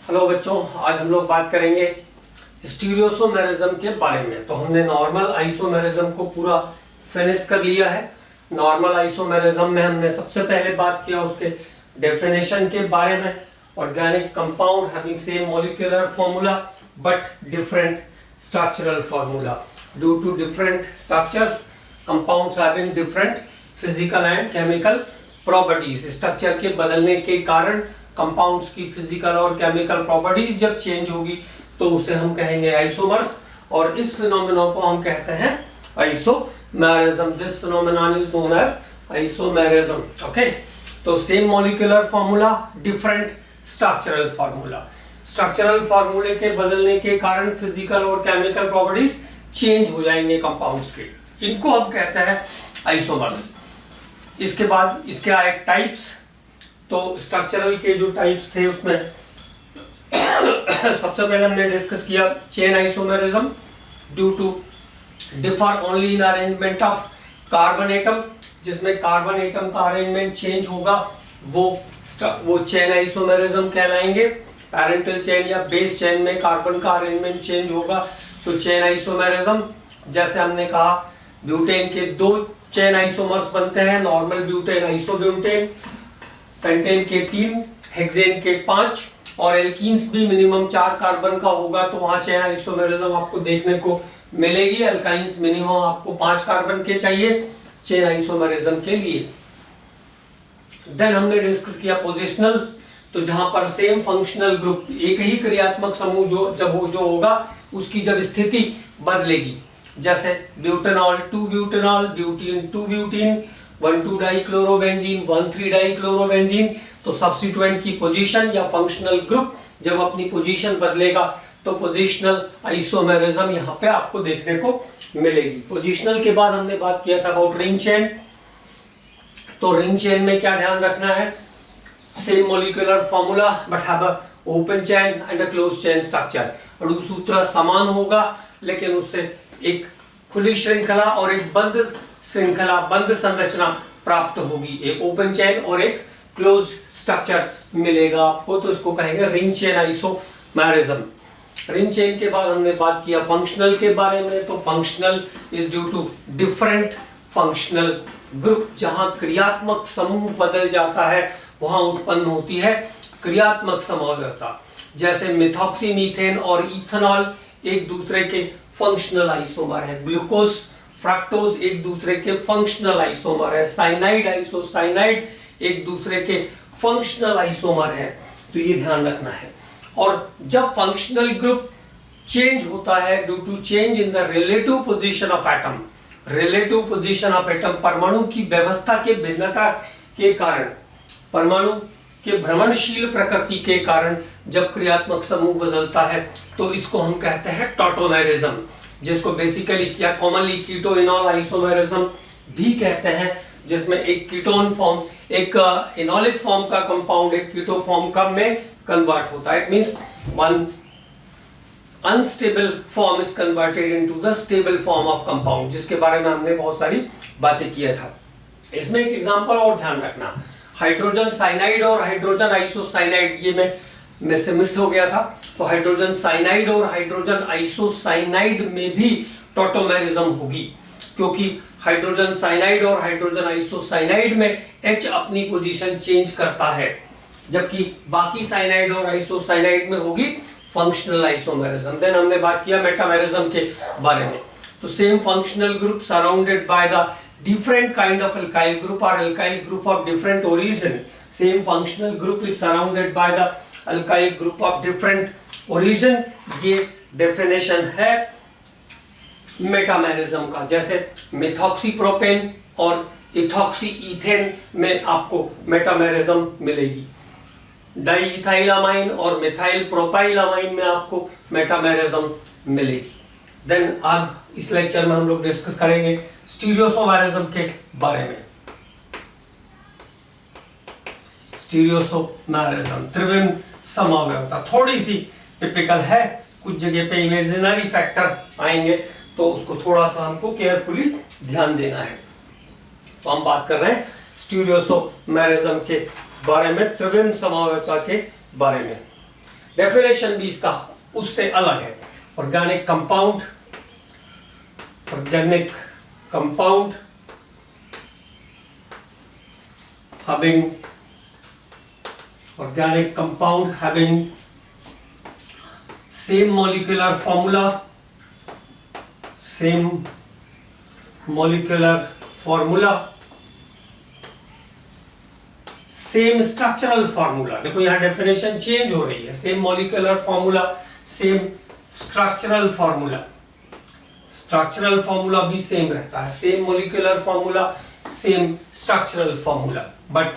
Hello बच्चों, आज हम लोग बात करेंगे स्टीरियोसोमेरिज्म के बारे में। तो हमने नॉर्मल आइसोमेरिज्म को पूरा फिनिश कर लिया है। नॉर्मल आइसोमेरिज्म में हमने सबसे पहले बात किया उसके डेफिनेशन के बारे में। Organic compound having same molecular formula but different structural formula. Due to different structures compounds having different physical and chemical properties. Structure के बदलने के कारण कंपाउंड्स की फिजिकल और केमिकल प्रॉपर्टीज जब चेंज होगी तो उसे हम कहेंगे आइसोमर्स, और इस फिनोमेना को हम कहते हैं isomerism. This phenomenon is known as isomerism. Okay, तो same molecular formula, different structural formula. Structural फॉर्मूले के बदलने के कारण फिजिकल और केमिकल प्रॉपर्टीज चेंज हो जाएंगे कंपाउंड्स के, इनको हम कहते हैं आइसोमर्स। इसके बाद इसके आए टाइप्स। तो स्ट्रक्चरल के जो टाइप्स थे उसमें सबसे पहले हमने डिस्कस किया chain isomerism. Due to differ only in arrangement of carbon atom, जिसमें कार्बन एटम का अरेंजमेंट चेंज होगा वो चेन आइसोमेरिज्म कहलाएंगे। पैरेंटल चेन या बेस चेन में कार्बन का अरेंजमेंट चेंज होगा तो चेन आइसोमेरिज्म। जैसे हमने कहा ब्यूटेन के 2 चेन आइसोमर्स बनते हैं, नॉर्मल ब्यूटेन, आइसोब्यूटेन। पेंटेन के 3, हेक्सेन के 5, और एल्कीन्स भी मिनिमम 4 कार्बन का होगा तो वहां चेन आइसोमेरिज्म आपको देखने को मिलेगी। अल्काइंस मिनिमम आपको 5 कार्बन के चाहिए चेन आइसोमेरिज्म के लिए। देन हमने डिस्कस किया पोजिशनल। तो जहां पर सेम फंक्शनल ग्रुप, एक ही क्रियात्मक समूह जो होगा उसकी जब स्थिति बदलेगी, जैसे butanol 2 butanol, butene 2 butene, 1,2 dichlorobenzene, 1,3 dichlorobenzene, तो सब्स्टिट्यूएंट की पोजीशन या फंक्शनल ग्रुप जब अपनी पोजीशन बदलेगा तो पोजीशनल आइसोमेरिज्म यहाँ पे आपको देखने को मिलेगी। पोजीशनल के बाद हमने बात किया था अबाउट रिंग चेन। तो रिंग चेन में क्या ध्यान रखना है, same molecular formula but have a open chain and a close chain structure. अणुसूत्र समान होगा लेकिन उससे एक खुली श्रृंखला और एक बंद श्रृंखला, बंद संरचना प्राप्त होगी। एक ओपन चेन और एक क्लोज स्ट्रक्चर मिलेगा आपको, तो इसको कहेंगे ring chain isomerism. Ring chain के बाद हमने बात किया फंक्शनल के बारे में। तो functional is due to different functional group. जहां क्रियात्मक समूह बदल जाता है वहां उत्पन्न होती है क्रियात्मक समूहता। जैसे मिथॉक्सी मीथेन और इथेनॉल एक दूसरे के फंक्शनल आइसोमर है। ग्लूकोज, फ्रक्टोज एक दूसरे के फंक्शनल आइसोमर है। साइनाइड, आइसोसाइनाइड एक दूसरे के फंक्शनल आइसोमर है। तो ये ध्यान रखना है। और जब फंक्शनल ग्रुप चेंज होता है due to change in the relative position of atom, relative position of atom, परमाणु की व्यवस्था के भिन्नता के कारण, परमाणु के भ्रमणशील प्रकृति के कारण जब क्रियात्मक समूह बदलता है तो इसको हम कहते हैं टॉटोमेरिज्म, जिसको बेसिकली क्या कॉमनली कीटोइनॉल आइसोमेरिज्म भी कहते हैं, जिसमें एक कीटोन फॉर्म, एक इनॉलिक फॉर्म का कंपाउंड एक कीटो फॉर्म का में कन्वर्ट होता है। It means one unstable form is converted into the stable form of compound, जिसके बारे में हमने बहुत सारी बातें किया था। इसमें एक एग्जांपल और ध्यान रखना, हाइड्रोजन साइनाइड और हाइड्रोजन आइसोसाइनाइड, ये में से मिस हो गया था। तो हाइड्रोजन साइनाइड और हाइड्रोजन आइसोसाइनाइड में भी टॉटोमेरिज्म होगी, क्योंकि हाइड्रोजन साइनाइड और हाइड्रोजन आइसोसाइनाइड में H अपनी पोजीशन चेंज करता है, जबकि बाकी साइनाइड और आइसोसाइनाइड में होगी फंक्शनल आइसोमेरिज्म। देन हमने बात किया मेटामेरिज्म के बारे में। तो same functional group surrounded by the different kind of alkyl group or alkyl group of different origin. Same functional group is surrounded by the alkyl group of different origin. ये definition है metamerism का। जैसे मिथॉक्सीप्रोपेन और ethoxy ethane में आपको metamerism मिलेगी। डाइइथाइलामाइन और methyl प्रोपाइलामाइन में आपको मेटामेरिज्म मिलेगी। देन अब इस लेक्चर में हम लोग डिस्कस करेंगे स्टीरियोसोमेरिज्म के बारे में। स्टीरियोसोमेरिज्म त्रिविम समअवयवता थोड़ी सी टिपिकल है, कुछ जगह पे इमेजिनरी फैक्टर आएंगे तो उसको थोड़ा सा हमको केयरफुली ध्यान देना है। तो हम बात कर रहे हैं स्टीरियोसोमेरिज्म के बारे में, त्रिविम समअवयवता के बारे में। डेफिनेशन भी इसका उससे अलग है। Organic compound, organic compound having organic compound having same molecular formula, same molecular formula, same structural formula. देखो यहां डेफिनेशन चेंज हो रही है, same molecular formula, same structural formula. Structural formula भी सेम रहता है, same molecular formula, same structural formula, but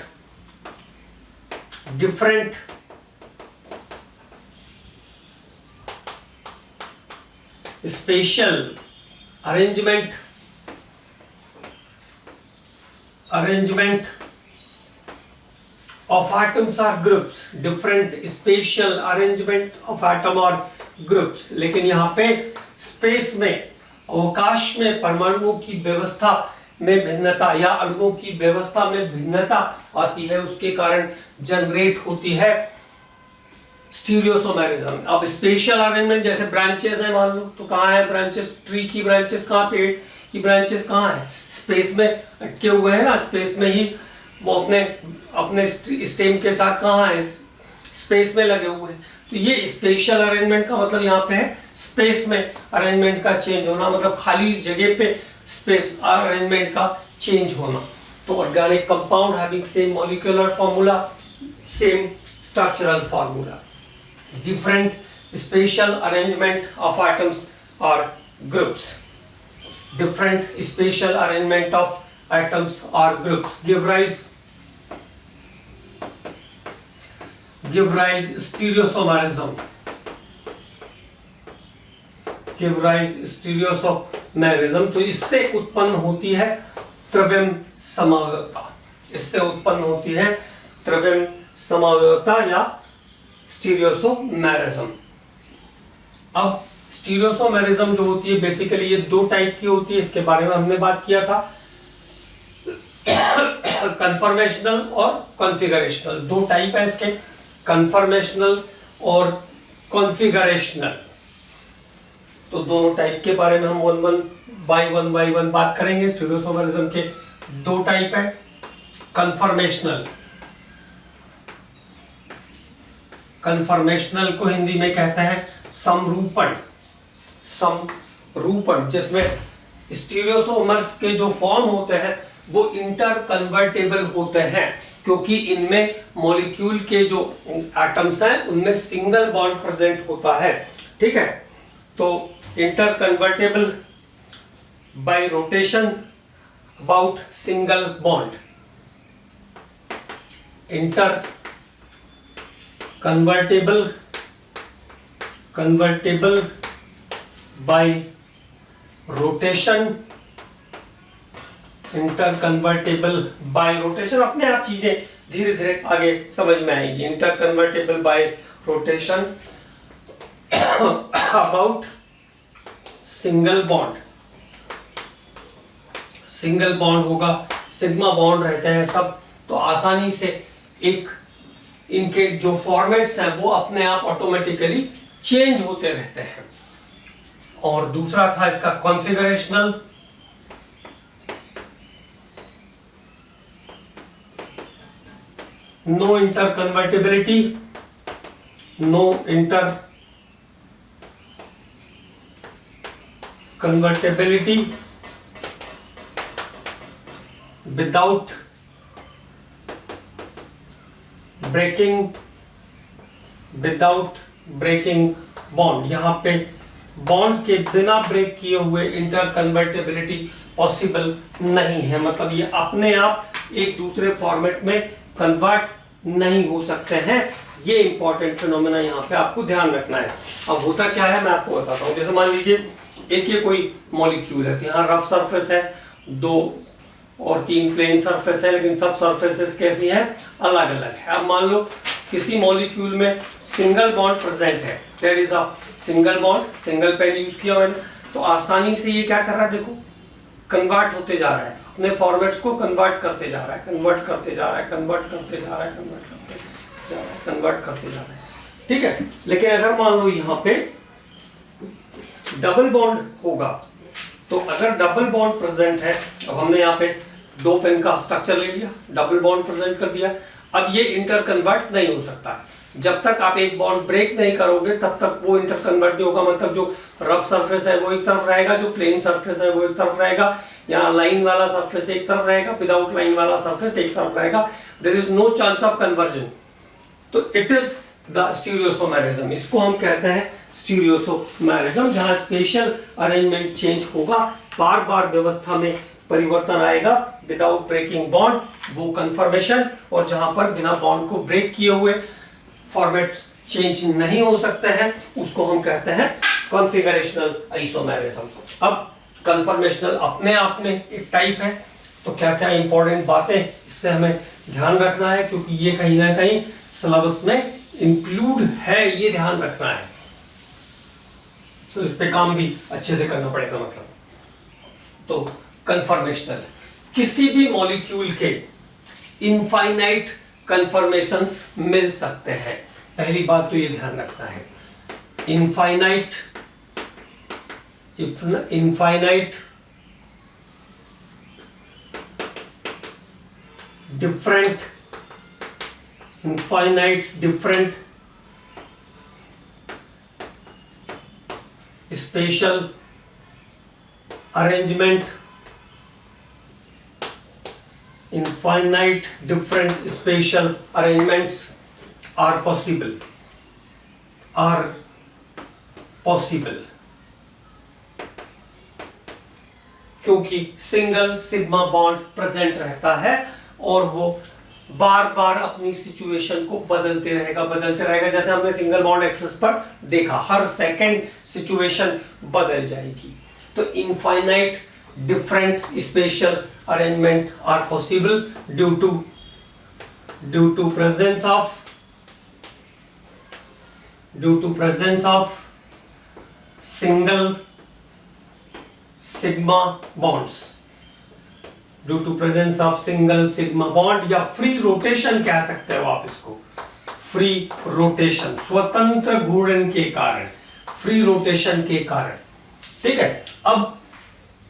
different spatial arrangement of atoms or groups, different spatial arrangement of atom or groups। लेकिन यहाँ पे space में, अवकाश में परमाणुओं की व्यवस्था में भिन्नता या अणुओं की व्यवस्था में भिन्नता आती है, उसके कारण जनरेट होती है स्टीरियोसोमेरिज्म। अब स्पेशल अरेंजमेंट जैसे ब्रांचेस है, मान लो तो कहाँ है ब्रांचेस, ट्री की ब्रांचेस कहाँ, पेड़ की ब्रांचेस कहाँ है, स्पेस में अटके हुए हैं ना, स्पेस में ही वो अपने स्टेम के साथ कहाँ है, स्पेस में लगे हुए हैं। तो ये स्पेशल अरेंजमेंट का मतलब यहाँ पे है स्पेस में अरेंजमेंट का चेंज होना, मतलब खाली जगह पे स्पेस अरेंजमेंट का चेंज होना। तो organic compound having same molecular formula, same structural formula, different spatial arrangement of atoms और groups, different spatial arrangement of atoms or groups give rise stereosomerism, give rise stereosomerism। तो इससे उत्पन्न होती है त्रिविम समवेतता, इससे उत्पन्न होती है त्रिविम समवेतता या स्टीरियोसोमेरिज्म। अब स्टीरियोसोमेरिज्म जो होती है बेसिकली ये दो टाइप की होती है, इसके बारे में हमने बात किया था, कन्फर्मेशनल और कॉन्फ़िगरेशनल। दो टाइप है इसके, कन्फर्मेशनल और कॉन्फ़िगरेशनल। तो दोनों टाइप के बारे में हम वन बाय वन बात करेंगे। स्टीरियोसोमेरिज्म के दो टाइप है। कन्फर्मेशनल, कन्फर्मेशनल को हिंदी में कहते हैं समरूपण, समरूपण, जिसमें स्टीरियोसोमर्स के जो फॉर्म होते हैं वो इंटर कन्वर्टेबल होते हैं, क्योंकि इनमें मॉलिक्यूल के जो एटम्स हैं उनमें सिंगल बॉन्ड प्रेजेंट होता है। ठीक है, तो inter convertible bye rotation about single bond, inter convertible bye rotation, inter convertible bye rotation. अपने आप चीजें धीरे धीरे आगे समझ में आएगी। Inter convertible bye rotation about single bond, single bond होगा, सिग्मा बॉन्ड रहते हैं सब, तो आसानी से एक इनके जो फॉर्मेट्स हैं वो अपने आप ऑटोमेटिकली चेंज होते रहते हैं। और दूसरा था इसका configurational, no interconvertibility, no interconvertibility without breaking bond। यहाँ पे बॉन्ड के बिना ब्रेक किए हुए इंटरकन्वर्टिबिलिटी पॉसिबल नहीं है, मतलब ये अपने आप एक दूसरे फॉर्मेट में कन्वर्ट नहीं हो सकते हैं। ये इंपॉर्टेंट फिनोमेना यहाँ पे आपको ध्यान रखना है। अब होता क्या है मैं आपको बताता हूँ। जैसे मान लीजिए एक ये कोई मॉलिक्यूल है, यहाँ रफ सरफेस है, 2 और 3 प्लेन सरफेस है, लेकिन सब सरफेसेस कैसी हैं, अलग अलग है। अब मान लो किसी मॉलिक्यूल में सिंगल बॉन्ड प्रेजेंट है, that is a single bond, single pen use किया मैंने, तो आसानी से ये क्या कर रहा है, देखो कन्वर्ट होते जा रहा है, अपने फॉर्मेट्स को कन्वर्ट करते जा रहा है, ठीक है। लेकिन अगर मान लो यहां पे डबल बॉन्ड होगा, तो अगर डबल बॉन्ड प्रेजेंट है, अब हमने यहाँ पे 2 पेन का स्ट्रक्चर ले लिया, डबल बॉन्ड प्रेजेंट कर दिया, अब ये इंटर कन्वर्ट नहीं हो सकता है। जब तक आप एक बॉन्ड ब्रेक नहीं करोगे तब तक वो इंटर कन्वर्ट नहीं होगा। मतलब जो रफ सरफेस है वो एक तरफ रहेगा, जो प्लेन सरफेस है वो एक तरफ रहेगा, यहाँ लाइन वाला सरफेस एक तरफ रहेगा, विदाउट लाइन वाला सरफेस एक तरफ रहेगा। There is no chance of conversion. तो इट इज द स्टीरियोसोमेरिज्म, इसको हम कहते हैं स्टीरियोसोमेरिज्म, जहां स्पेशल अरेंजमेंट चेंज होगा, बार बार व्यवस्था में परिवर्तन आएगा विदाउट ब्रेकिंग बॉन्ड, वो कन्फर्मेशन। और जहां पर बिना बॉन्ड को ब्रेक किए हुए फॉर्मेट चेंज नहीं हो सकते हैं, उसको हम कहते हैं कॉन्फिगरेशनल आइसोमेरिज्म। अब कन्फर्मेशनल अपने आप में एक टाइप है, तो क्या क्या इंपॉर्टेंट बातें इससे हमें ध्यान रखना है, क्योंकि ये कहीं ना कहीं सिलेबस में इंक्लूड है, ये ध्यान रखना है, तो इस पे काम भी अच्छे से करना पड़ेगा। मतलब तो कन्फर्मेशनल, किसी भी मॉलिक्यूल के इनफाइनाइट कन्फर्मेशंस मिल सकते हैं, पहली बात तो ये ध्यान रखना है। Infinite different spatial arrangement, infinite different spatial arrangements are possible क्योंकि सिंगल सिग्मा बॉन्ड प्रेजेंट रहता है और वो बार बार अपनी सिचुएशन को बदलते रहेगा। जैसे हमने सिंगल बॉन्ड एक्सेस पर देखा, हर सेकंड सिचुएशन बदल जाएगी। तो infinite different spatial arrangement are possible due to presence of single sigma bonds, due to presence of single sigma bond, या फ्री रोटेशन कह सकते हो आप इसको, फ्री रोटेशन, स्वतंत्र घूर्णन के कारण, फ्री रोटेशन के कारण। ठीक है। अब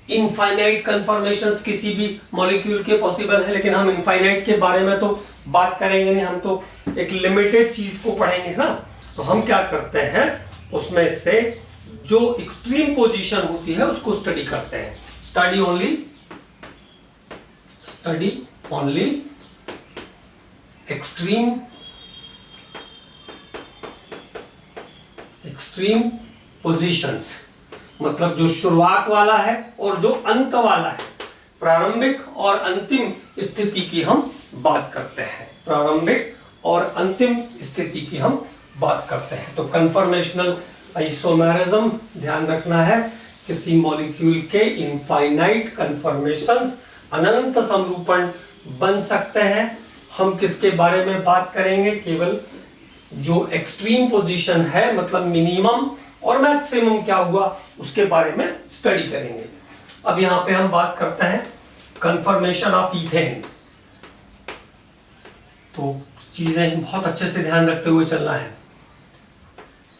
इनफाइनाइट कन्फर्मेशंस किसी भी मॉलिक्यूल के पॉसिबल है, लेकिन हम इनफाइनाइट के बारे में तो बात करेंगे नहीं, हम तो एक लिमिटेड चीज को पढ़ेंगे ना। तो हम क्या करते हैं, उसमें से जो एक्सट्रीम पोजीशन होती है उसको स्टडी करते हैं। स्टडी ओनली एक्सट्रीम पोजीशंस, मतलब जो शुरुआत वाला है और जो अंत वाला है, प्रारंभिक और अंतिम स्थिति की हम बात करते हैं, प्रारंभिक और अंतिम स्थिति की हम बात करते हैं। तो कन्फर्मेशनल आइसोमेरिज्म ध्यान रखना है, किसी मॉलिक्यूल के इनफाइनाइट कन्फर्मेशंस, अनंत समरूपण बन सकते हैं। हम किसके बारे में बात करेंगे, केवल जो एक्सट्रीम पोजीशन है, मतलब मिनिमम और मैक्सिमम क्या हुआ उसके बारे में स्टडी करेंगे। अब यहां पे हम बात करते हैं कन्फर्मेशन ऑफ ईथेन। तो चीजें बहुत अच्छे से ध्यान रखते हुए चलना है।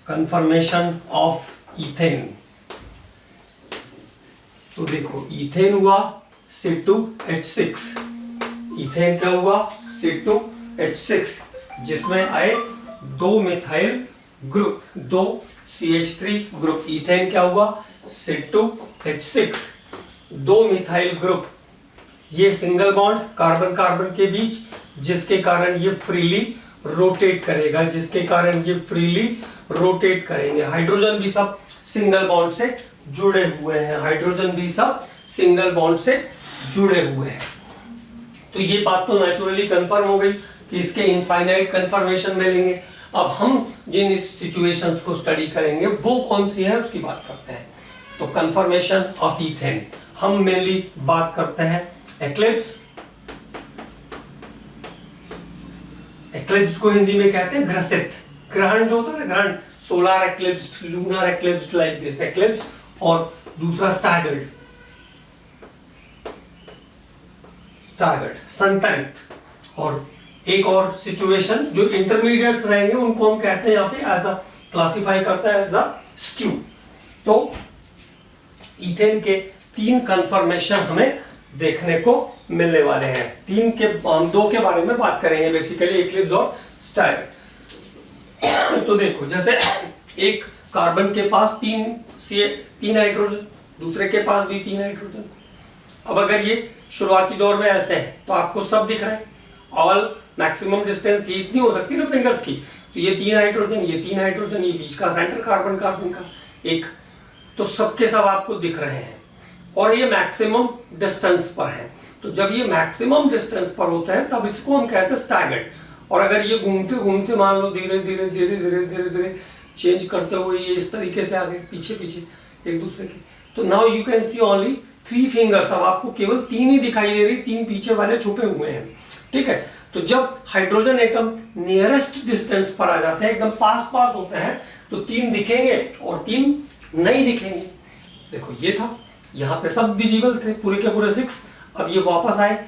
कन्फर्मेशन ऑफ ईथेन, तो देखो ईथेन हुआ C2H6, ईथेन क्या हुआ C2H6, जिसमें आए 2 methyl group, 2 CH3 group. Ethane क्या हुआ C2H6, 2 मिथाइल ग्रुप, ये सिंगल बॉन्ड कार्बन कार्बन के बीच, जिसके कारण ये फ्रीली रोटेट करेंगे। हाइड्रोजन भी सब सिंगल बॉन्ड से जुड़े हुए हैं, तो ये बात तो नेचुरली कंफर्म हो गई कि इसके इनफाइनाइट कन्फर्मेशन मिलेंगे। अब हम जिन सिचुएशंस को स्टडी करेंगे वो कौन सी है उसकी बात करते हैं। तो कन्फर्मेशन ऑफ ईथेन हम मेनली बात करते हैं एक्लिप्स को हिंदी में कहते हैं ग्रसित, ग्रहण जो होता है ना, ग्रहण, solar eclipse, lunar eclipse, like this eclipse, और दूसरा स्टैगर्ड, संतरित, और एक और सिचुएशन जो इंटरमीडिएट रहेंगे उनको हम कहते हैं यहाँ पे एज अ क्लासिफाई करता है एज अ स्क्यू। तो इथेन के 3 कन्फर्मेशन हमें देखने को मिलने वाले हैं। 3 के हम 2 के बारे में बात करेंगे बेसिकली, एक्लिप्स और स्टाइल। तो देखो जैसे एक कार्बन के पास 3 हाइड्रोजन, दूसरे के पास भी 3 हाइड्रोजन। अब अगर ये शुरुआती दौर में ऐसे है तो आपको सब दिख रहा है, ऑल मैक्सिमम डिस्टेंस ये इतनी हो सकती है ना फिंगर्स की, तो ये 3 हाइड्रोजन, ये 3 हाइड्रोजन, ये बीच का सेंटर कार्बन का एक, तो सबके सब आपको दिख रहे हैं और ये मैक्सिमम डिस्टेंस पर है। तो जब ये मैक्सिमम डिस्टेंस पर होता है तब इसको हम कहते हैं स्टैगर्ड। और अगर ये घूमते घूमते मान लो धीरे धीरे धीरे धीरे धीरे धीरे चेंज करते हुए ये इस तरीके से आगे पीछे पीछे एक दूसरे के, तो now you can see only 3 fingers. अब आपको केवल 3 ही दिखाई दे रही, 3 पीछे वाले छुपे हुए हैं, ठीक है। तो जब हाइड्रोजन एटम नियरेस्ट डिस्टेंस पर आ जाते हैं, एकदम पास पास होते हैं, तो 3 दिखेंगे और 3 नहीं दिखेंगे। देखो ये था, यहाँ पे सब विजिबल थे पूरे के पूरे 6। अब ये वापस आए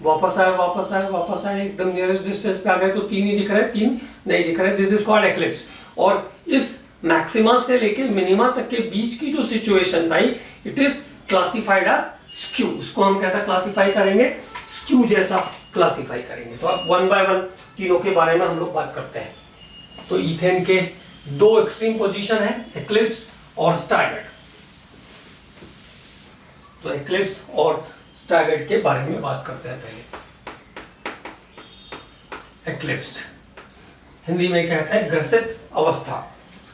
वापस आए वापस आए वापस आए, एकदम नियरेस्ट डिस्टेंस पे आ गए, तो 3 ही दिख रहे हैं, 3 नहीं दिख रहे। This is called eclipse. और इस मैक्सिमा से लेके मिनिमा तक के बीच की जो सिचुएशंस आई, it is classified as skew. उसको हम कैसा क्लासिफाई करेंगे? स्क्यू जैसा क्लासिफाई करेंगे। तो अब 1 बाय 1 तीनों के बारे में हम लोग बात करते हैं। तो इथेन के 2 एक्सट्रीम पोजीशन है, एक्लिप्स और स्टैगर्ड। तो एक्लिप्स और स्टैगर्ड के बारे में बात करते हैं पहले। एक्लिप्स्ड हिंदी में कहते हैं ग्रसित अवस्था।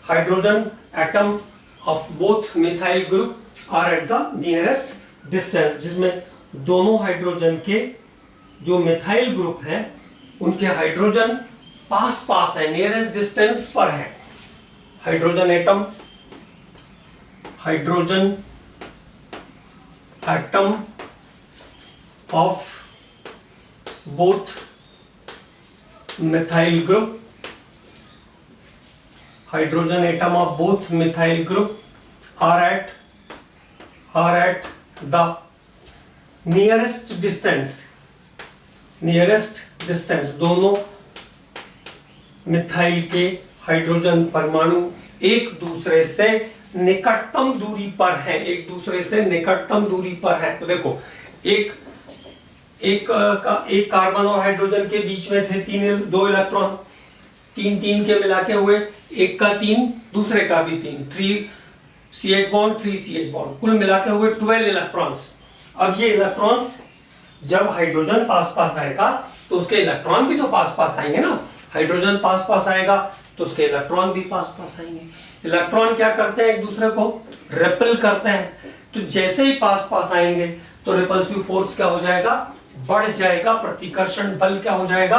Hydrogen atom of both methyl group are at the nearest distance, जिसमें दोनों हाइड्रोजन के जो मिथाइल ग्रुप हैं उनके हाइड्रोजन पास पास है, नियरेस्ट डिस्टेंस पर है। Hydrogen atom of both methyl group, hydrogen atom of both methyl group are at the nearest distance. दोनों मिथाइल के हाइड्रोजन परमाणु एक दूसरे से निकटतम दूरी पर है, एक दूसरे से निकटतम दूरी पर है। तो देखो एक कार्बन और हाइड्रोजन के बीच में थे 2 इलेक्ट्रॉन, 3 के मिला के हुए, एक का 3 दूसरे का भी 3 CH बॉन्ड 3 CH बॉन्ड, कुल मिला के हुए 12 इलेक्ट्रॉन्स। अब ये इलेक्ट्रॉन्स जब हाइड्रोजन पास पास आएगा तो उसके इलेक्ट्रॉन भी तो पास पास आएंगे ना। हाइड्रोजन पास पास आएगा तो उसके इलेक्ट्रॉन भी पास पास आएंगे। इलेक्ट्रॉन क्या करते हैं? एक दूसरे को रिपेल करते हैं। तो जैसे ही पास पास आएंगे तो रिपल्सिव फोर्स क्या हो जाएगा? बढ़ जाएगा। प्रतिकर्षण बल क्या हो जाएगा?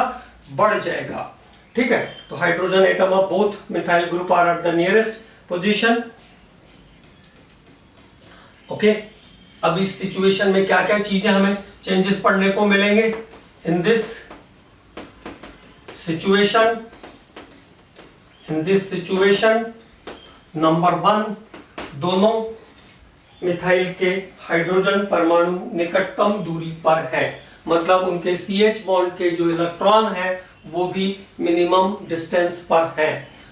बढ़ जाएगा, ठीक है। तो hydrogen atom of both methyl group are at the nearest position, okay. अब इस सिचुएशन में क्या क्या चीजें हमें चेंजेस पढ़ने को मिलेंगे? इन दिस सिचुएशन नंबर 1, दोनों मिथाइल के हाइड्रोजन परमाणु निकटतम दूरी पर है, मतलब उनके CH बॉन्ड के जो इलेक्ट्रॉन है वो भी मिनिमम डिस्टेंस पर है।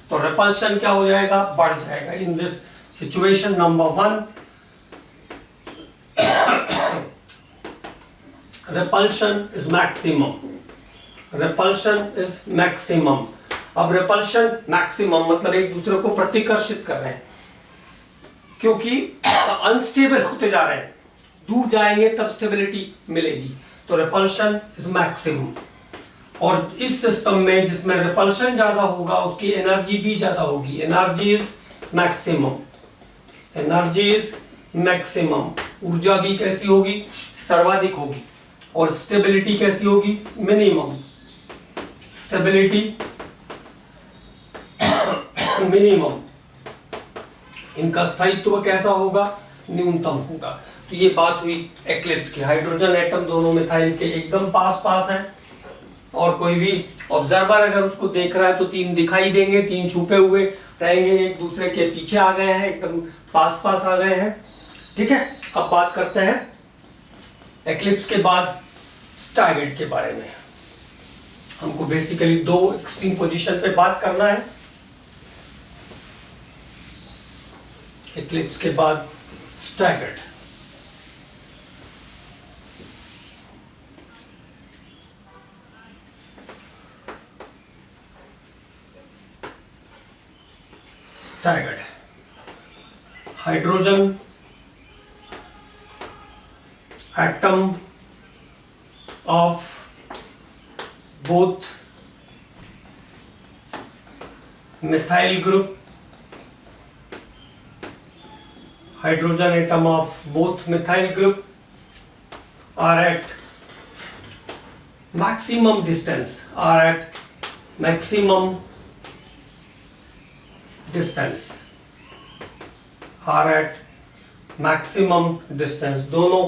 तो रिपल्शन क्या हो जाएगा? बढ़ जाएगा। इन this situation number 1, repulsion is maximum। अब repulsion maximum मतलब एक दूसरे को प्रतिकर्षित कर रहे हैं, क्योंकि अनस्टेबल होते जा रहे हैं, दूर जाएंगे तब स्टेबिलिटी मिलेगी। तो repulsion is maximum। और इस सिस्टम में जिसमें repulsion ज्यादा होगा उसकी एनर्जी भी ज्यादा होगी। Energy is maximum. ऊर्जा भी कैसी होगी? सर्वाधिक होगी। और स्टेबिलिटी कैसी होगी? मिनिमम। Stability minimum. इनका स्थायित्व कैसा होगा? न्यूनतम होगा। तो ये बात हुई एक्लिप्स की। हाइड्रोजन एटम दोनों मिथाइल के एकदम पास पास है, और कोई भी ऑब्जर्वर अगर उसको देख रहा है तो 3 दिखाई देंगे, 3 छुपे हुए रहेंगे, एक दूसरे के पीछे आ गए हैं, एकदम पास पास आ गए हैं, ठीक है। अब बात करते हैं एक्लिप्स के बाद स्टैगर्ड के बारे में। हमको बेसिकली दो एक्सट्रीम पोजीशन पे बात करना है। इक्लिप्स के बाद staggered. Staggered hydrogen atom of both methyl group, hydrogen atom of both methyl group are at maximum distance, दोनों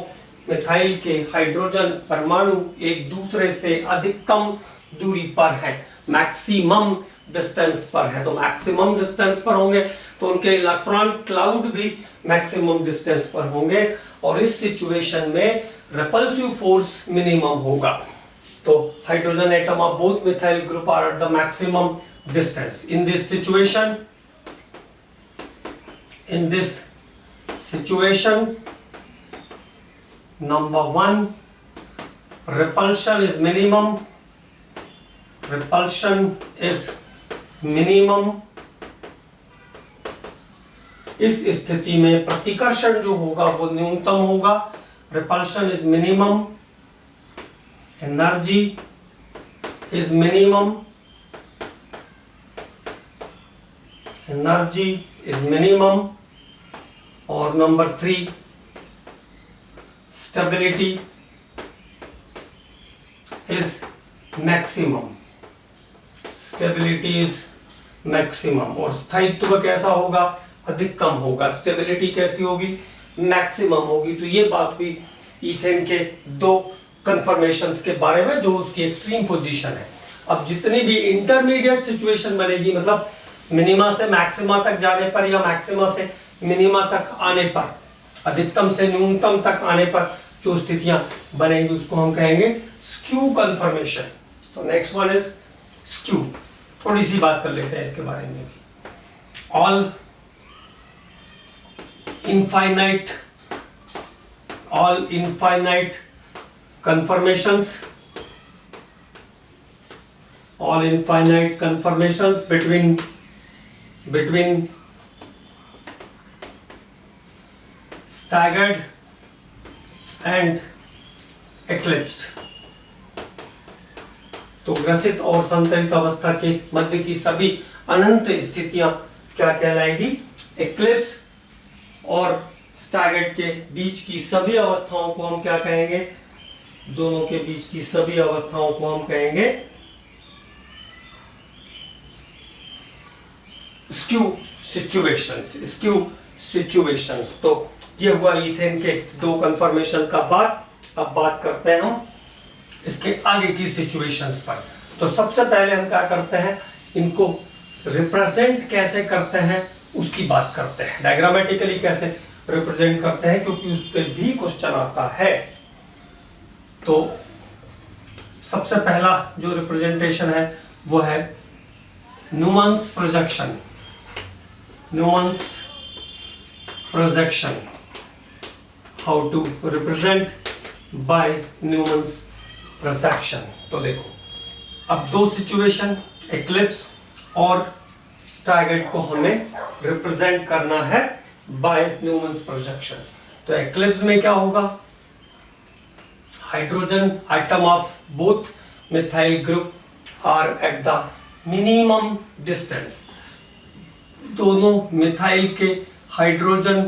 मिथाइल के हाइड्रोजन परमाणु एक दूसरे से अधिकतम दूरी पर है, मैक्सिमम डिस्टेंस पर है। तो मैक्सिमम डिस्टेंस पर होंगे तो उनके इलेक्ट्रॉन क्लाउड भी मैक्सिमम डिस्टेंस पर होंगे और इस सिचुएशन में रिपल्सिव फोर्स मिनिमम होगा। तो hydrogen atom of both methyl group are at the maximum distance. In this situation number 1, repulsion is minimum, इस स्थिति में प्रतिकर्षण जो होगा वो न्यूनतम होगा। repulsion is minimum, energy is minimum, और नंबर 3, stability is maximum, और स्थायित्व कैसा होगा, अधिकतम होगा। स्टेबिलिटी कैसी होगी, मैक्सिमम होगी। तो ये बात हुई ईथेन के दो कंफर्मेशंस के बारे में जो उसकी एक्सट्रीम पोजीशन है। अब जितनी भी इंटरमीडिएट सिचुएशन बनेगी, मतलब मिनिमा से मैक्सिमा तक जाने पर या मैक्सिमा से मिनिमा तक आने पर, अधिकतम से न्यूनतम तक आने पर जो स्थितियां बनेंगी उसको हम कहेंगे स्क्यू कंफर्मेशन। तो नेक्स्ट वन इज स्क्यू। थोड़ी सी बात कर लेते हैं इसके बारे में भी। All infinite confirmations between staggered and eclipsed, तो ग्रसित और संतरित अवस्था के मध्य की सभी अनंत स्थितियां क्या कहलाएगी, एक्लिप्स। और स्टैगर्ड के बीच की सभी अवस्थाओं को हम क्या कहेंगे, दोनों के बीच की सभी अवस्थाओं को हम कहेंगे स्क्यू सिचुएशंस। तो ये हुआ ईथेन के दो कंफर्मेशन का बात। अब बात करते हैं हम इसके आगे की सिचुएशंस पर। तो सबसे पहले हम क्या करते हैं, इनको रिप्रेजेंट कैसे करते हैं उसकी बात करते हैं। डायग्रामेटिकली कैसे रिप्रेजेंट करते हैं, क्योंकि उस पर भी क्वेश्चन आता है। तो सबसे पहला जो रिप्रेजेंटेशन है वो है Newman's projection. How to represent by Newman's projection. तो देखो, अब दो सिचुएशन एक्लिप्स और स्टैगर्ड को हमें रिप्रेजेंट करना है बाय न्यूमन्स प्रोजेक्शन। तो एक्लिप्स में क्या होगा, hydrogen atom of both methyl group are at the minimum distance. दोनों मिथाइल के हाइड्रोजन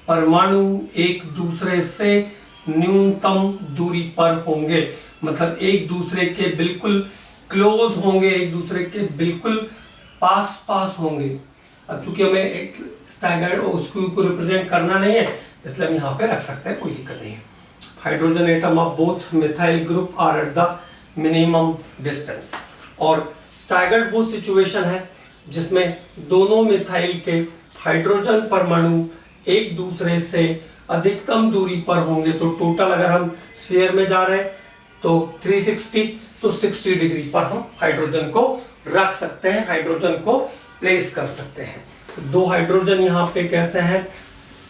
परमाणु एक दूसरे से न्यूनतम दूरी पर होंगे, मतलब एक दूसरे के बिल्कुल क्लोज होंगे, एक दूसरे के बिल्कुल पास होंगे। अब चूंकि हमें एक स्टैगर्ड और स्क्यू को रिप्रेजेंट करना नहीं है, इसलिए हम यहाँ पे रख सकते हैं, कोई दिक्कत नहीं है। Hydrogen atom of both methyl group are at the minimum distance. और स्टैगर्ड वो सिचुएशन है जिसमें दोनों मिथाइल के हाइड्रोजन परमाणु एक दूसरे से अधिकतम दूरी पर होंगे। तो टोटल अगर हम स्फीयर में जा रहे हैं तो 360, तो 60 डिग्री पर हम हाइड्रोजन को रख सकते हैं, हाइड्रोजन को प्लेस कर सकते हैं। दो हाइड्रोजन यहाँ पे कैसे हैं,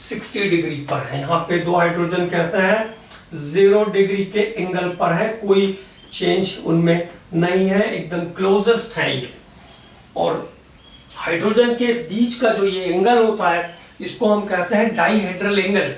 60 डिग्री पर है। यहाँ पे दो हाइड्रोजन कैसे हैं, 0 डिग्री के एंगल पर है, कोई चेंज उनमें नहीं है, एकदम क्लोजेस्ट है ये। और हाइड्रोजन के बीच का जो ये एंगल होता है इसको हम कहते हैं डाईहेड्रल एंगल।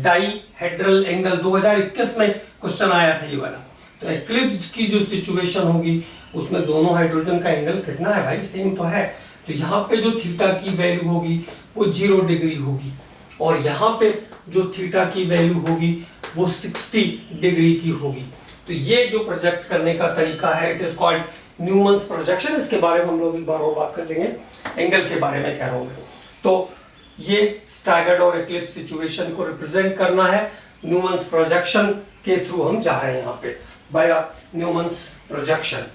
डाईहेड्रल एंगल 2021 में क्वेश्चन आया था ये वाला। तो एक्लिप्स की जो सिचुएशन होगी उसमें दोनों हाइड्रोजन का एंगल कितना है भाई, सेम तो है। तो यहाँ पे जो थीटा की वैल्यू होगी वो 0 डिग्री होगी, और यहाँ पे जो थीटा की वैल्यू होगी वो 60 डिग्री की होगी। तो ये जो प्रोजेक्ट करने का तरीका है इट इज कॉल्ड न्यूमन्स प्रोजेक्शन। इसके बारे में हम लोग एक बार और बात कर लेंगे, एंगल के बारे में कह रहा हूं मैं। तो ये स्टैगर्ड और एक्लिप्स सिचुएशन को रिप्रेजेंट करना है न्यूमन्स प्रोजेक्शन के थ्रू हम जा रहे हैं यहाँ पे by Newman's projection.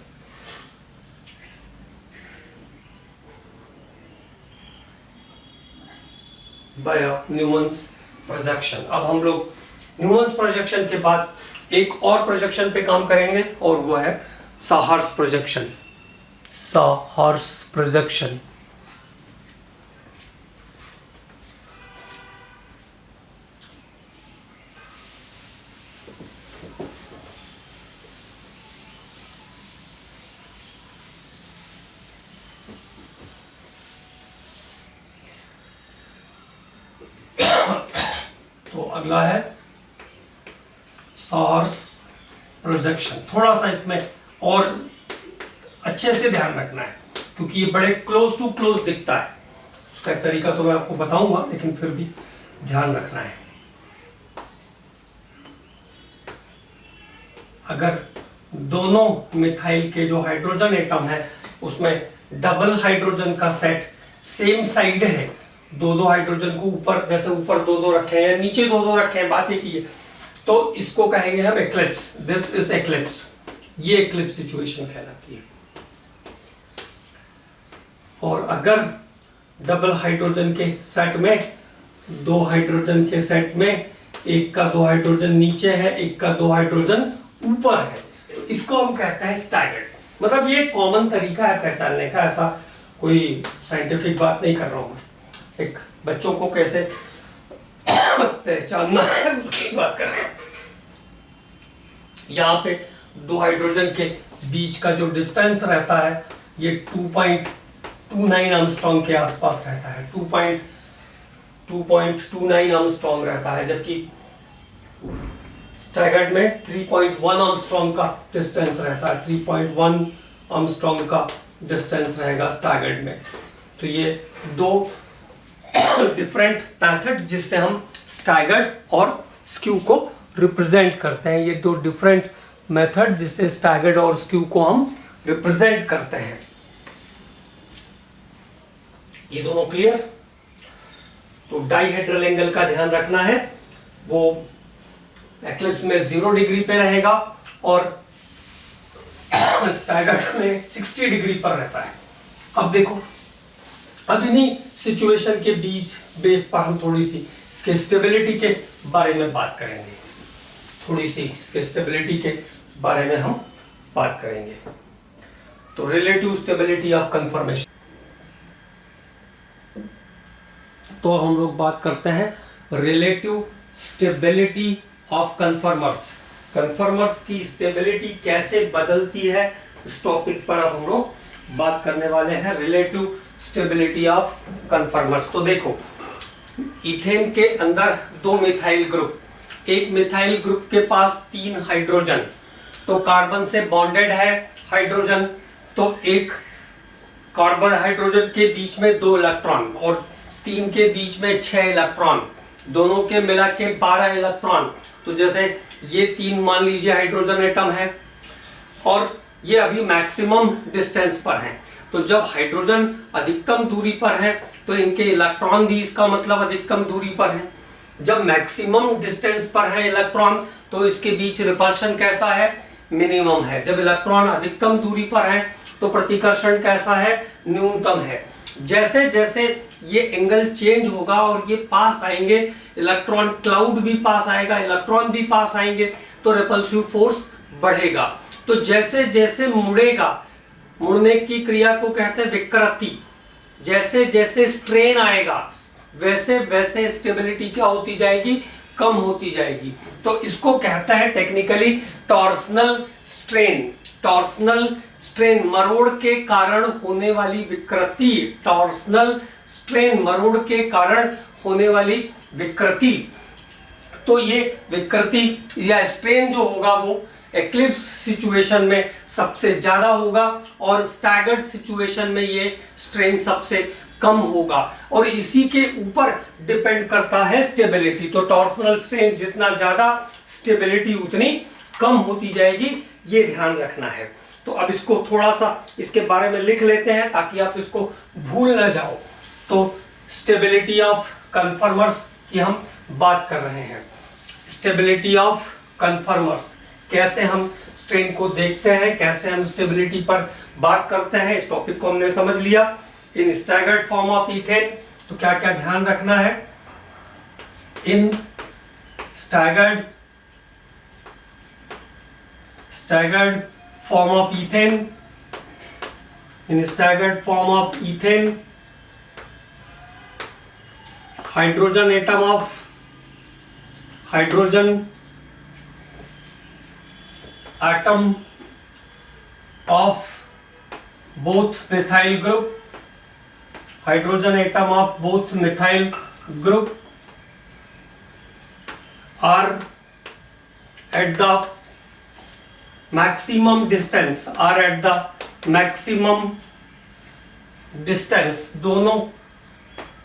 By Newman's projection. अब हम लोग न्यूमन्स प्रोजेक्शन के बाद एक और प्रोजेक्शन पे काम करेंगे और वो है साहर्स प्रोजेक्शन। साहर्स प्रोजेक्शन तो अगला है साहर्स प्रोजेक्शन। थोड़ा सा इसमें और अच्छे से ध्यान रखना है क्योंकि ये बड़े क्लोज टू क्लोज दिखता है। उसका एक तरीका तो मैं आपको बताऊंगा, लेकिन फिर भी ध्यान रखना है। अगर दोनों मिथाइल के जो हाइड्रोजन एटम है उसमें डबल हाइड्रोजन का सेट सेम साइड है, दो हाइड्रोजन को ऊपर, जैसे ऊपर दो रखे हैं या नीचे दो रखे हैं, बात एक ही है, तो इसको कहेंगे हम एक्लिप्स। This is eclipse. ये एक्लिप्स सिचुएशन कहलाती है। और अगर डबल हाइड्रोजन के सेट में, दो हाइड्रोजन के सेट में एक का दो हाइड्रोजन नीचे है, एक का दो हाइड्रोजन ऊपर है, तो इसको हम कहते हैं स्टैगर्ड। मतलब ये कॉमन तरीका है पहचानने का, ऐसा कोई साइंटिफिक बात नहीं कर रहा हूं। एक बच्चों को कैसे पहचानना है उसकी बात कर रहे हैं। यहाँ पे दो हाइड्रोजन के बीच का जो डिस्टेंस रहता है ये 2.29 एंगस्ट्रॉम के आसपास रहता है। 2.29 एंगस्ट्रॉम रहता है, जबकि स्टैगर्ड में 3.1 एंगस्ट्रॉम का डिस्टेंस रहता है। 3.1 एंगस्ट्रॉम का डिस्टेंस रहेगा स्टैगर्ड में। तो ये दो डिफरेंट मेथड जिससे हम स्टैगर्ड और स्क्यू को रिप्रेजेंट करते हैं। ये दो डिफरेंट मेथड जिससे स्टैगर्ड और स्क्यू को हम रिप्रेजेंट करते हैं। ये दोनों क्लियर? तो डाईहेड्रल एंगल का ध्यान रखना है, वो एक्लिप्स में 0 डिग्री पे रहेगा और स्टैगर्ड में 60 डिग्री पर रहता है। अब देखो, अब इन्हीं सिचुएशन के बीच बेस पर हम थोड़ी सी इसके स्टेबिलिटी के बारे में बात करेंगे। थोड़ी सी इसके स्टेबिलिटी के बारे में हम बात करेंगे। तो रिलेटिव स्टेबिलिटी ऑफ कंफर्मेशन। तो अब हम लोग बात करते हैं relative stability of conformers. Conformers की स्टेबिलिटी कैसे बदलती है, इस टॉपिक पर अब हम लोग बात करने वाले हैं। Relative stability of conformers. तो देखो, इथेन के अंदर दो मिथाइल ग्रुप, एक मिथाइल ग्रुप के पास 3 हाइड्रोजन, तो कार्बन से बॉन्डेड है हाइड्रोजन, तो एक कार्बन हाइड्रोजन के बीच में 2 इलेक्ट्रॉन और 3 के बीच में 6 इलेक्ट्रॉन, दोनों के मिला के 12 इलेक्ट्रॉन। तो जैसे ये 3 मान लीजिए हाइड्रोजन एटम है और ये अभी मैक्सिमम डिस्टेंस पर है। तो जब हाइड्रोजन अधिकतम दूरी पर है तो इनके इलेक्ट्रॉन भी इसका मतलब अधिकतम दूरी पर है। जब मैक्सिमम डिस्टेंस पर है इलेक्ट्रॉन तो इसके बीच रिपल्शन कैसा है, मिनिमम है। जब इलेक्ट्रॉन अधिकतम दूरी पर है तो प्रतिकर्षण कैसा है, न्यूनतम है। जैसे जैसे ये एंगल चेंज होगा और ये पास आएंगे, इलेक्ट्रॉन क्लाउड भी पास आएगा, इलेक्ट्रॉन भी पास आएंगे, तो रिपल्सिव फोर्स बढ़ेगा। तो जैसे जैसे मुड़ेगा, मुड़ने की क्रिया को कहते हैं विकृति, जैसे जैसे स्ट्रेन आएगा वैसे वैसे स्टेबिलिटी क्या होती जाएगी, कम होती जाएगी। तो इसको कहता है technically torsional strain. Torsional strain, मरोड़ के कारण होने वाली विकृति, टॉर्सनल स्ट्रेन, मरोड़ के कारण होने वाली विकृति। तो ये विकृति या स्ट्रेन जो होगा वो एक्लिप्स सिचुएशन में सबसे ज्यादा होगा और स्टैगर्ड सिचुएशन में ये स्ट्रेन सबसे कम होगा, और इसी के ऊपर डिपेंड करता है स्टेबिलिटी। तो टॉर्सनल स्ट्रेन जितना ज्यादा, स्टेबिलिटी उतनी कम होती जाएगी, ये ध्यान रखना है। तो अब इसको थोड़ा सा इसके बारे में लिख लेते हैं ताकि आप इसको भूल ना जाओ। तो स्टेबिलिटी ऑफ कन्फर्मर्स की हम बात कर रहे हैं। स्टेबिलिटी ऑफ कन्फर्मर्स, कैसे हम स्ट्रेन को देखते हैं, कैसे हम स्टेबिलिटी पर बात करते हैं, इस टॉपिक को हमने समझ लिया। इन स्टैगर्ड फॉर्म ऑफ इथेन तो क्या क्या ध्यान रखना है, इन staggered form of ethane, in staggered form of ethane, hydrogen atom of both methyl group, hydrogen atom of both methyl group are at the maximum distance, दोनों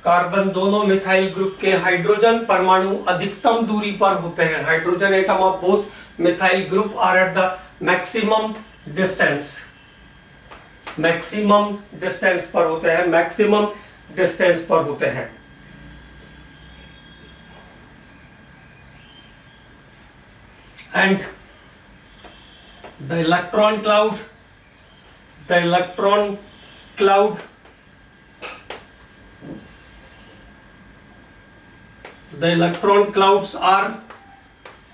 कार्बन, दोनों methyl group के hydrogen परमाणु अधिकतम दूरी पर होते हैं। Hydrogen atom of both methyl group are at the maximum distance पर होते हैं, मैक्सिमम डिस्टेंस पर होते हैं। And the electron clouds are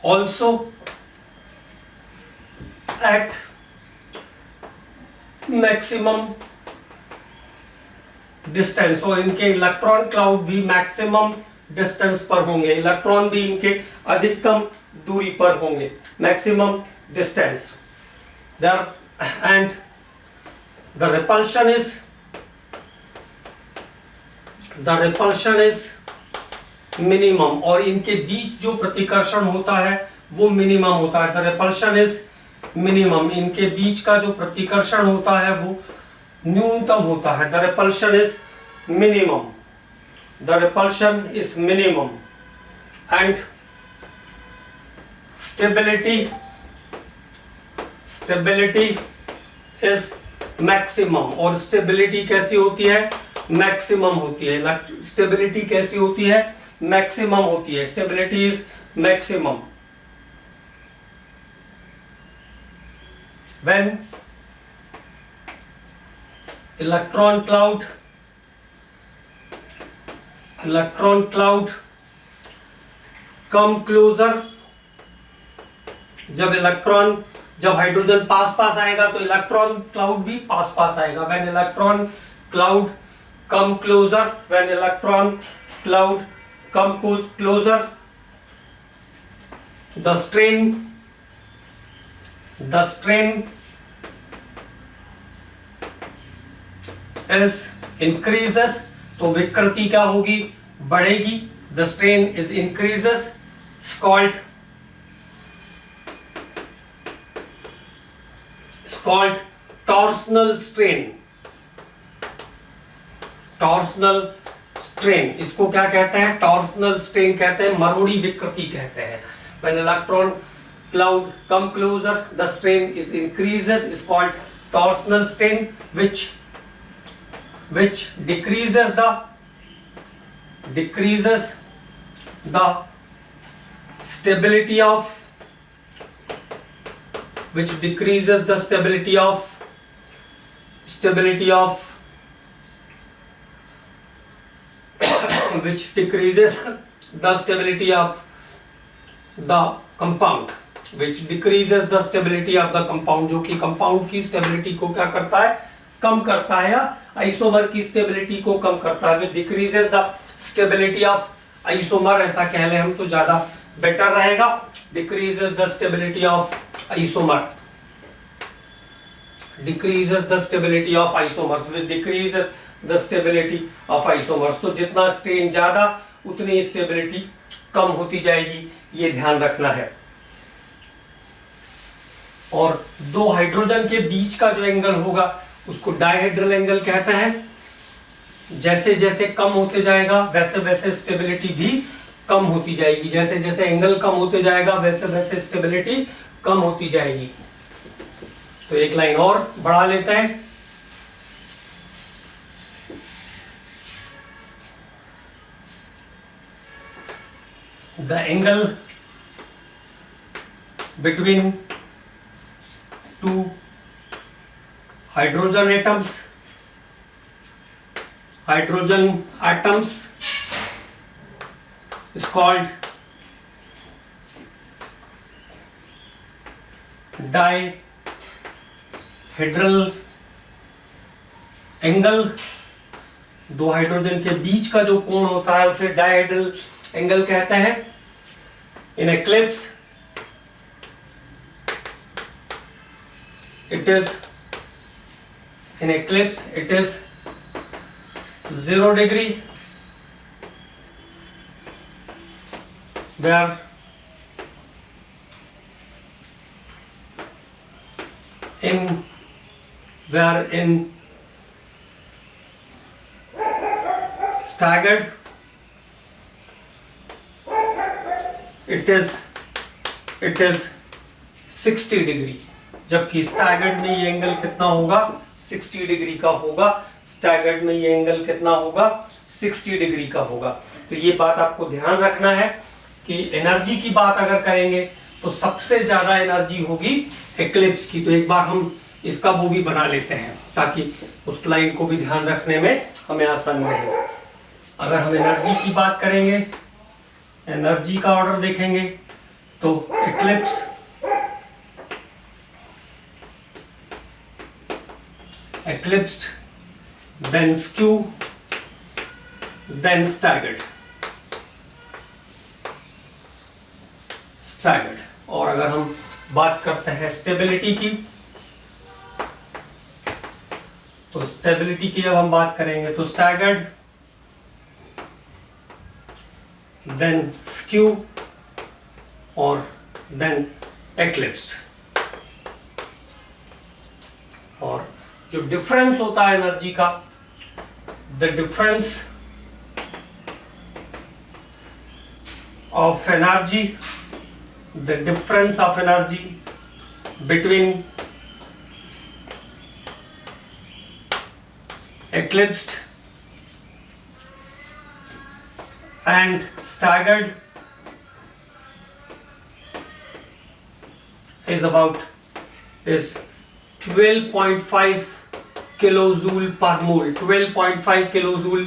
also at maximum distance। तो इनके इलेक्ट्रॉन क्लाउड भी मैक्सिमम डिस्टेंस पर होंगे, इलेक्ट्रॉन भी इनके अधिकतम दूरी पर होंगे, maximum distance. And the repulsion is minimum, और इनके बीच जो प्रतिकर्षण होता है वो मिनिमम होता है। The repulsion is minimum, इनके बीच का जो प्रतिकर्षण होता है वो न्यूनतम होता है। The repulsion is minimum and stability is maximum, और स्टेबिलिटी कैसी होती है, मैक्सिमम होती है। स्टेबिलिटी कैसी होती है, मैक्सिमम होती है। Stability is maximum when electron cloud come closer, जब हाइड्रोजन पास आएगा तो इलेक्ट्रॉन क्लाउड भी पास आएगा। when electron cloud come closer, the strain is increases, तो विकृति क्या होगी, बढ़ेगी। the strain is increases, is called torsional strain। इसको क्या कहते हैं, टॉर्सनल स्ट्रेन कहते हैं, मरोड़ी विकृति कहते हैं। when electron cloud come closer, the strain is increases, is called torsional strain, which decreases the stability of the compound। Which decreases the stability of the compound, जो कि कंपाउंड की स्टेबिलिटी को क्या करता है, कम करता है, या आइसोमर की स्टेबिलिटी को कम करता है। Which decreases the stability of isomer, ऐसा कह लें हम तो ज्यादा बेटर रहेगा। Decreases the stability of isomer, decreases the stability of isomers, which decreases the stability of isomers। तो जितना स्ट्रेन ज्यादा उतनी स्टेबिलिटी कम होती जाएगी, ये ध्यान रखना है। और दो हाइड्रोजन के बीच का जो एंगल होगा उसको डायहेड्रल एंगल कहते हैं। जैसे जैसे कम होते जाएगा वैसे वैसे स्टेबिलिटी भी कम होती जाएगी, जैसे जैसे एंगल कम होते जाएगा वैसे वैसे स्टेबिलिटी कम होती जाएगी। तो एक लाइन और बढ़ा लेते हैं। The angle between two hydrogen atoms is called dihedral angle. दो हाइड्रोजन के बीच का जो कोण होता है उसे डायहेड्रल एंगल कहते हैं। इन eclipse it is 0 degree, where in staggered it is 60 degree, जबकि स्टैगर्ड में ये एंगल कितना होगा, 60 डिग्री का होगा। स्टैगर्ड में ये एंगल कितना होगा, 60 डिग्री का होगा। तो ये बात आपको ध्यान रखना है कि एनर्जी की बात अगर करेंगे तो सबसे ज्यादा एनर्जी होगी एक्लिप्स की। तो एक बार हम इसका वो भी बना लेते हैं ताकि उस लाइन को भी ध्यान रखने में हमें आसानी रहे। अगर हम एनर्जी की बात करेंगे, एनर्जी का ऑर्डर देखेंगे तो eclipse eclipsed, then skew, then staggered। और अगर हम बात करते हैं स्टेबिलिटी की, तो स्टेबिलिटी की जब हम बात करेंगे तो staggered, then skew और then eclipsed। और जो डिफरेंस होता है एनर्जी का, the difference of energy between eclipsed and staggered is 12.5 kilojoule per mole. 12.5 kilojoule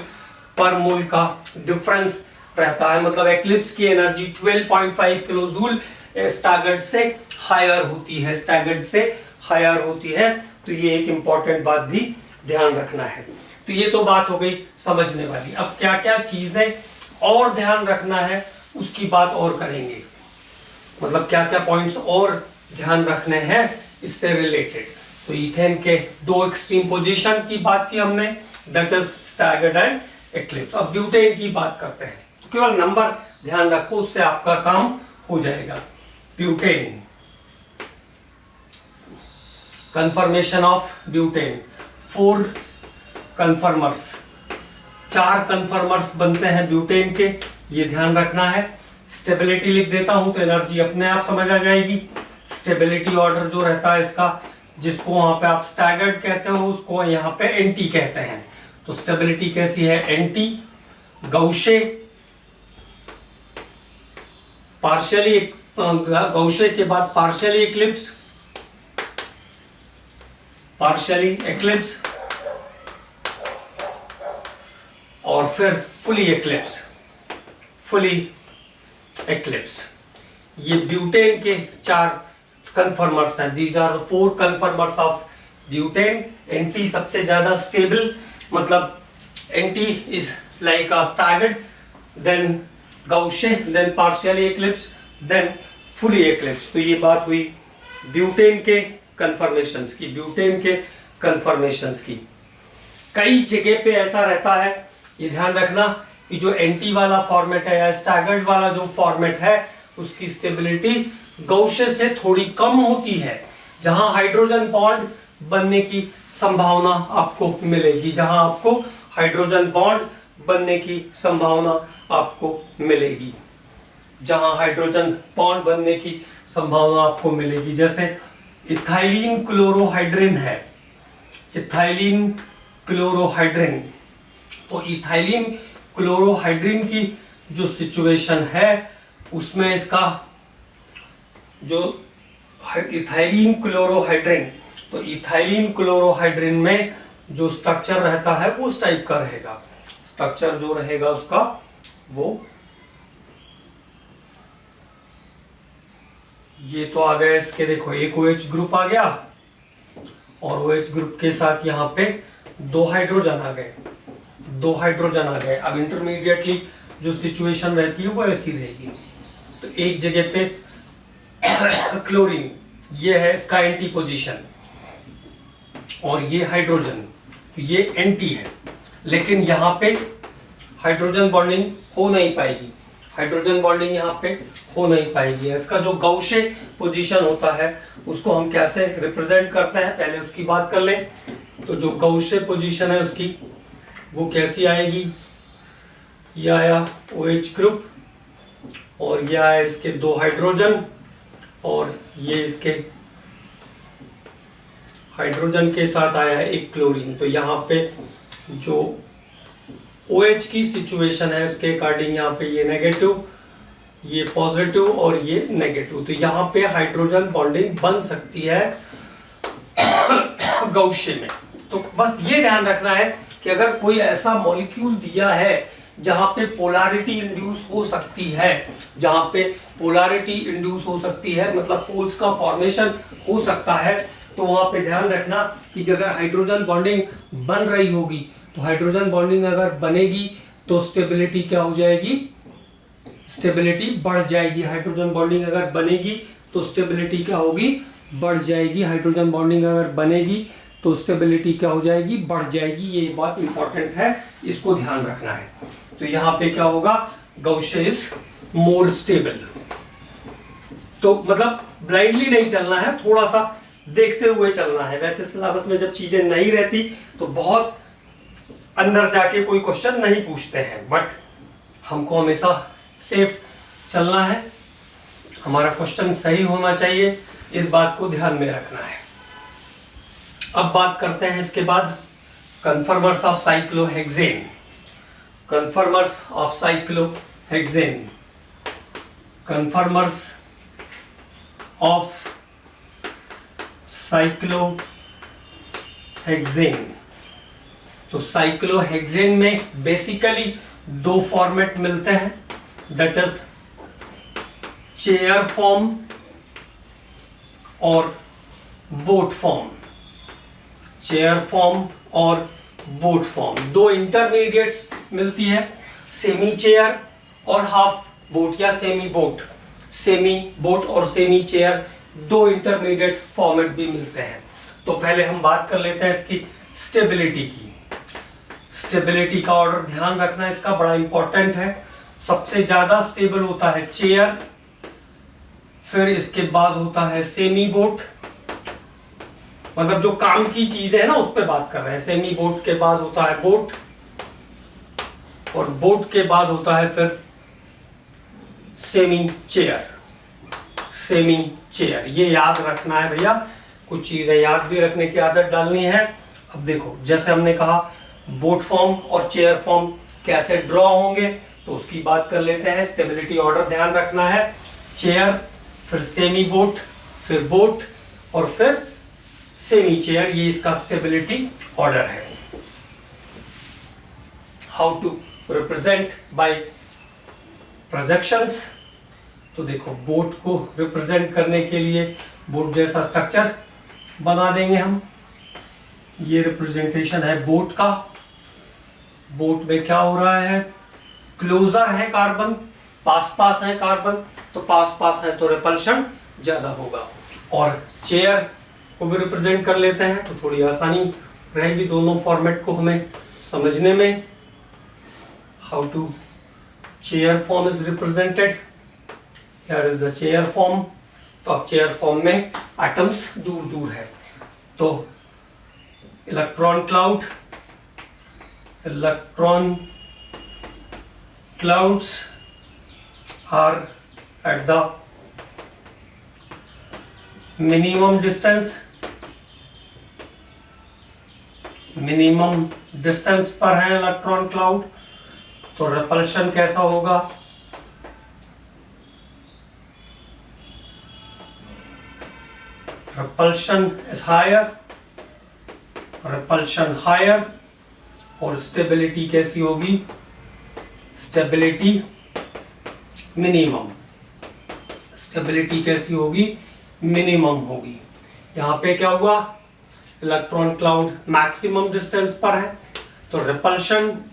per मोल का डिफरेंस रहता है। मतलब एक्लिप्स की एनर्जी 12.5 किलोजूल स्टैगर्ड से हायर होती है। तो ये एक इंपॉर्टेंट बात भी ध्यान रखना है। तो ये तो बात हो गई समझने वाली। अब क्या क्या चीजें और ध्यान रखना है उसकी बात और करेंगे। मतलब क्या क्या पॉइंट्स और ध्यान रखने हैं इससे रिलेटेड। तो इथेन के दो एक्सट्रीम पोजीशन की बात की हमने, that is staggered and eclipse. अब ब्यूटेन की बात करते हैं। तो केवल नंबर ध्यान रखो, उससे आपका काम हो जाएगा। Butane, confirmation of butane, 4 conformers, 4 conformers बनते हैं ब्यूटेन के, ये ध्यान रखना है। स्टेबिलिटी लिख देता हूं तो एनर्जी अपने आप समझ आ जाएगी। स्टेबिलिटी ऑर्डर जो रहता है इसका, जिसको वहां पे आप स्टैगर्ड कहते हो उसको यहाँ पे एनटी कहते हैं। तो स्टेबिलिटी कैसी है, एनटी, गौशे, पार्शियली, गौशे के बाद पार्शियली एक्लिप्स और फिर फुली एक्लिप्स। ये ब्यूटेन के 4 कन्फर्मर्स हैं। These are 4 conformers of butane. Anti सबसे ज्यादा स्टेबल, मतलब anti is like a staggered, then gaussian, then partially eclipse, then fully eclipse. तो ये बात हुई ब्यूटेन के कन्फर्मेशंस की, ब्यूटेन के कन्फर्मेशंस की। कई जगह पे ऐसा रहता है, ये ध्यान रखना कि जो एंटी वाला फॉर्मेट है या स्टैगर्ड वाला जो फॉर्मेट है उसकी स्टेबिलिटी गाउशियन से थोड़ी कम होती है, जहां हाइड्रोजन बॉन्ड बनने की संभावना आपको मिलेगी, जहां आपको हाइड्रोजन बॉन्ड बनने की संभावना आपको मिलेगी, जहां हाइड्रोजन बॉन्ड बनने की संभावना आपको मिलेगी। जैसे इथाइलिन क्लोरोहाइड्रिन है, इथाइलिन क्लोरोहाइड्रिन। तो इथाइलिन क्लोरोहाइड्रिन की जो सिचुएशन है उसमें इसका जो इथाइलिन क्लोरोहाइड्रिन, तो इथाइलिन क्लोरोहाइड्रिन में जो स्ट्रक्चर रहता है वो उस टाइप का रहेगा। स्ट्रक्चर जो रहेगा उसका वो ये तो आ गया इसके, देखो एक OH ग्रुप आ गया और OH ग्रुप के साथ यहाँ पे 2 हाइड्रोजन आ गए, 2 हाइड्रोजन आ गए। अब इंटरमीडिएटली जो सिचुएशन रहती है वो ऐसी रहेगी। तो एक जगह पे क्लोरीन, ये है इसका एंटी पोजीशन, और ये हाइड्रोजन, तो ये एंटी है, लेकिन यहाँ पे हाइड्रोजन बॉन्डिंग हो नहीं पाएगी, हाइड्रोजन बॉन्डिंग यहाँ पे हो नहीं पाएगी। इसका जो गाउशियन पोजीशन होता है उसको हम कैसे रिप्रेजेंट करते हैं, पहले उसकी बात कर लें। तो जो गाउशियन पोजीशन है उसकी वो कैसी आएगी, ये आया OH ग्रुप और ये आया इसके 2 हाइड्रोजन और ये इसके हाइड्रोजन के साथ आया है एक क्लोरीन। तो यहाँ पे जो OH की सिचुएशन है उसके अकॉर्डिंग यहाँ पे ये नेगेटिव, ये पॉजिटिव और ये नेगेटिव। तो यहाँ पे हाइड्रोजन बॉन्डिंग बन सकती है गाउशियन में। तो बस ये ध्यान रखना है कि अगर कोई ऐसा मॉलिक्यूल दिया है जहां पे पोलैरिटी इंड्यूस हो सकती है, जहां पे पोलैरिटी इंड्यूस हो सकती है, मतलब पोल्स का फॉर्मेशन हो सकता है, तो वहां पे ध्यान रखना कि अगर हाइड्रोजन बॉन्डिंग बन रही होगी तो हाइड्रोजन बॉन्डिंग अगर बनेगी तो स्टेबिलिटी क्या हो जाएगी, स्टेबिलिटी बढ़ जाएगी। हाइड्रोजन बॉन्डिंग अगर बनेगी तो स्टेबिलिटी क्या होगी, बढ़ जाएगी। हाइड्रोजन बॉन्डिंग अगर बनेगी तो स्टेबिलिटी क्या हो जाएगी, बढ़ जाएगी। ये बात इंपॉर्टेंट है, इसको ध्यान रखना है। तो यहाँ पे क्या होगा, गाउशियन इज मोर स्टेबल। तो मतलब ब्लाइंडली नहीं चलना है, थोड़ा सा देखते हुए चलना है। वैसे सिलेबस में जब चीजें नहीं रहती तो बहुत अंदर जाके कोई क्वेश्चन नहीं पूछते हैं, बट हमको हमेशा सेफ चलना है, हमारा क्वेश्चन सही होना चाहिए, इस बात को ध्यान में रखना है। अब बात करते हैं इसके बाद conformers of cyclohexane. Conformers of cyclohexane, conformers of cyclohexane. तो साइक्लोहेक्सेन में बेसिकली 2 फॉर्मेट मिलते हैं, दैट इज चेयर फॉर्म और बोट फॉर्म। चेयर फॉर्म और बोट फॉर्म, 2 इंटरमीडिएट्स मिलती है, सेमी चेयर और हाफ बोट या सेमी बोट। सेमी बोट और सेमी चेयर 2 इंटरमीडिएट फॉर्मेट भी मिलते हैं। तो पहले हम बात कर लेते हैं इसकी स्टेबिलिटी की। स्टेबिलिटी का ऑर्डर ध्यान रखना, इसका बड़ा इंपॉर्टेंट है। सबसे ज्यादा स्टेबल होता है चेयर, फिर इसके बाद होता है सेमी बोट, मतलब जो काम की चीजें है ना उस पर बात कर रहे हैं। सेमी बोट के बाद होता है बोट, और बोट के बाद होता है फिर सेमी चेयर। सेमी चेयर ये याद रखना है भैया, कुछ चीजें याद भी रखने की आदत डालनी है। अब देखो, जैसे हमने कहा बोट फॉर्म और चेयर फॉर्म कैसे ड्रॉ होंगे, तो उसकी बात कर लेते हैं। स्टेबिलिटी ऑर्डर ध्यान रखना है, चेयर, फिर सेमी बोट, फिर बोट और फिर सेमी चेयर, ये इसका स्टेबिलिटी ऑर्डर है। How to represent by projections. तो देखो बोट को रिप्रेजेंट करने के लिए बोट जैसा स्ट्रक्चर बना देंगे हम। ये रिप्रेजेंटेशन है बोट का। बोट में क्या हो रहा है, क्लोजर है कार्बन, पास पास है कार्बन, तो पास पास है तो रिपल्शन ज्यादा होगा। और चेयर को भी रिप्रेजेंट कर लेते हैं तो थोड़ी आसानी रहेगी दोनों फॉर्मेट को हमें समझने में। How to chair form is represented, here is the chair form. तो अब चेयर फॉर्म में एटम्स दूर दूर है, तो electron clouds are at the minimum distance पर है इलेक्ट्रॉन क्लाउड। तो रिपल्शन कैसा होगा, repulsion is higher और स्टेबिलिटी कैसी होगी, स्टेबिलिटी कैसी होगी, मिनिमम होगी। यहां पे क्या हुआ, इलेक्ट्रॉन क्लाउड मैक्सिमम डिस्टेंस पर है तो repulsion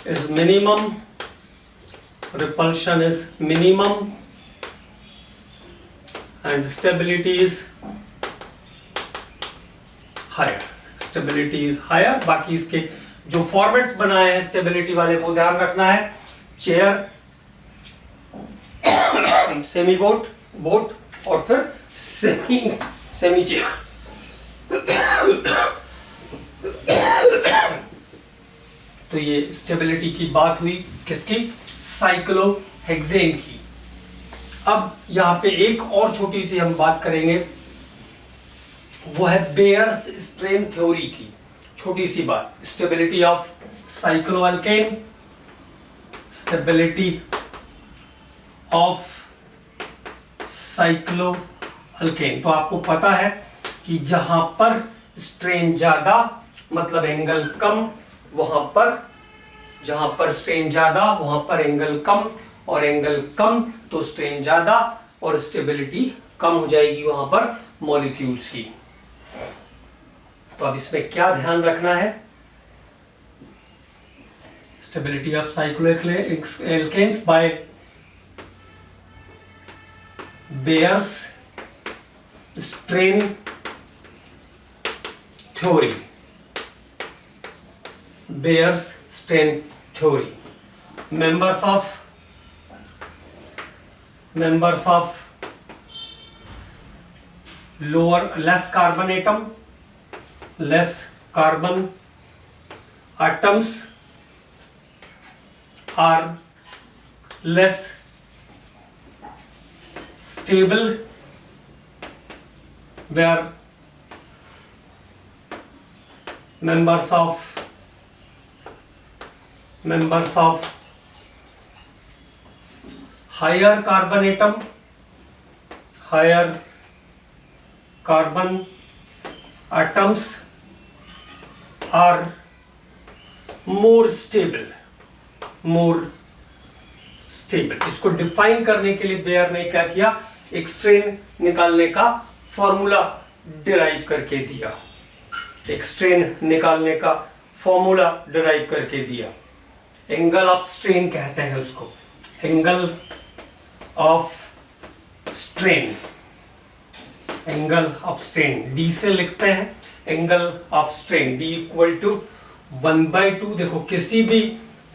is minimum and stability is higher। बाकी इसके जो फॉर्मेट्स बनाए हैं स्टेबिलिटी वाले वो ध्यान रखना है, चेयर, सेमी बोट और फिर सेमी चेयर। तो ये स्टेबिलिटी की बात हुई किसकी, साइक्लोहेक्सेन की। अब यहां पे एक और छोटी सी हम बात करेंगे, वो है बेयर्स स्ट्रेन थ्योरी की। छोटी सी बात, स्टेबिलिटी ऑफ साइक्लोअल्केन, तो आपको पता है कि जहां पर स्ट्रेन ज्यादा मतलब एंगल कम, वहां पर जहां पर स्ट्रेन ज्यादा वहां पर एंगल कम, और एंगल कम तो स्ट्रेन ज्यादा और स्टेबिलिटी कम हो जाएगी वहां पर मॉलिक्यूल्स की। तो अब इसमें क्या ध्यान रखना है, stability of cycloalkanes by Baeyer's strain theory. members of less carbon atoms are less stable, where members of higher carbon atoms are more stable। इसको डिफाइन करने के लिए बेयर ने क्या किया, एक स्ट्रेन निकालने का फॉर्मूला डिराइव करके दिया। एंगल ऑफ स्ट्रेन कहते हैं उसको, एंगल ऑफ स्ट्रेन डी से लिखते हैं, angle of strain D equal to 1/2। देखो किसी भी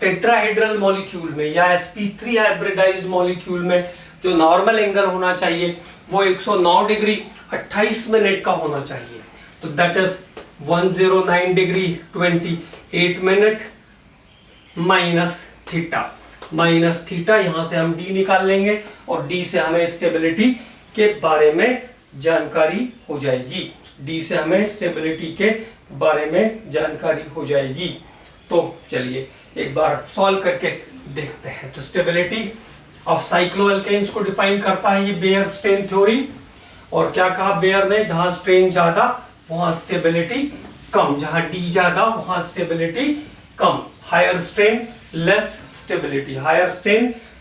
टेट्राहेड्रल मॉलिक्यूल में या sp3 हाइब्रिडाइज्ड मॉलिक्यूल में जो नॉर्मल एंगल होना चाहिए वो 109 डिग्री 28 मिनट का होना चाहिए। तो that is 109 degree 28 minute minus theta यहां से हम d निकाल लेंगे और d से हमें स्टेबिलिटी के बारे में जानकारी हो जाएगी। तो चलिए एक बार सॉल्व करके देखते हैं। तो स्टेबिलिटी ऑफ साइक्लोअल्केन्स को डिफाइन करता है ये बेयर स्ट्रेन थ्योरी। और क्या कहा बेयर ने, जहां स्ट्रेन ज्यादा वहां स्टेबिलिटी कम, जहां d ज्यादा वहां स्टेबिलिटी कम। Higher strain less